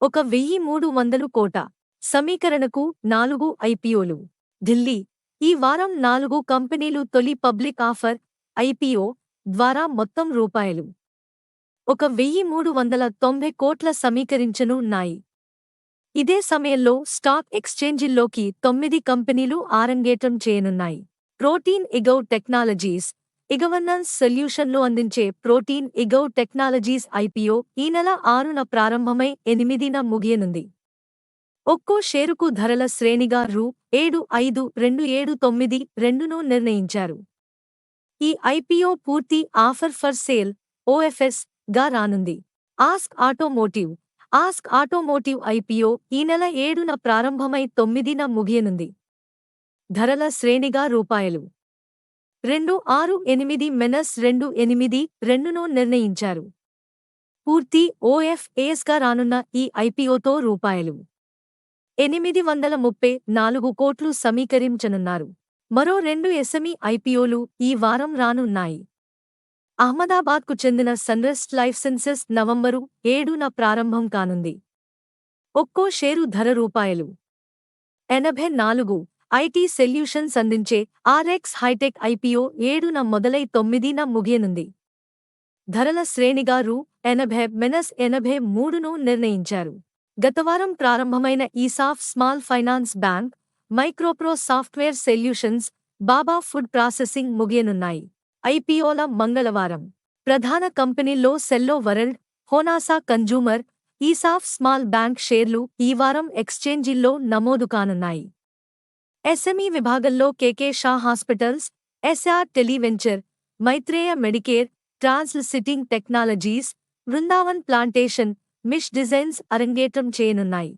1,300 సమీకరణకు 4 ఐపీఓలు. ఢిల్లీ. ఈ వారం 4 కంపెనీలు తొలి పబ్లిక్ ఆఫర్ ఐపీఓ ద్వారా మొత్తం రూపాయలు 1,390 కోట్ల సమీకరించనున్నాయి. ఇదే సమయంలో స్టాక్ ఎక్స్చేంజిల్లోకి 9 కంపెనీలు ఆరంగేట్రం చేయనున్నాయి. ప్రోటీన్ ఇగౌ టెక్నాలజీస్ ఇగవర్నెన్స్ సొల్యూషన్లు అందించే ప్రోటీన్ ఇగౌ టెక్నాలజీస్ ఐపీఓ ఈ నెల 6న ప్రారంభమై 8న ముగియనుంది. ఒక్కో షేరుకు ధరల శ్రేణిగా రూ.75,279.2ను నిర్ణయించారు. ఈ ఐపీఓ పూర్తి ఆఫర్ ఫర్ సేల్ ఓఎఫ్ఎస్ గా రానుంది. ఆస్క్ ఆటోమోటివ్ ఐపీఓ ఈ నెల 7న ప్రారంభమై 9న ముగియనుంది. ధరల శ్రేణిగా రూపాయలు 268-282ను నిర్ణయించారు. పూర్తి ఓఎఫ్ఏస్గా రానున్న ఈ ఐపీఓతో రూపాయలు 834 కోట్లు సమీకరించనున్నారు. మరో 2 ఎస్ఎంఈ ఐపీఓలు ఈ వారం రానున్నాయి. అహ్మదాబాద్కు చెందిన సన్రెస్ట్ లైఫ్సెన్సెస్ నవంబరు 7న ప్రారంభం కానుంది. ఒక్కో షేరు ధర రూపాయలు 84. ఐటీ సొల్యూషన్స్ అందించే ఆర్ఎక్స్ హైటెక్ ఐపీఓ 7న మొదలై 9న ముగియనుంది. ధరల శ్రేణిగా రూ.80-83ను నిర్ణయించారు. గతవారం ప్రారంభమైన ESAF small finance bank, Micropro software solutions, Baba food processing ముగియనున్నాయి. ఐపీఓల మంగళవారం. ప్రధాన కంపెనీల్లో Cello World, Honasa consumer, ESAF small bank షేర్లు ఈ వారం ఎక్స్చేంజిల్లో నమోదు కానున్నాయి. ఎస్ఎంఈ విభాగంలో KK Shah hospitals, SR televenture, Maitreya medicare, trans seating technologies, Brindavan plantation, Mish designs అరంగేట్రం చేయనున్నాయి.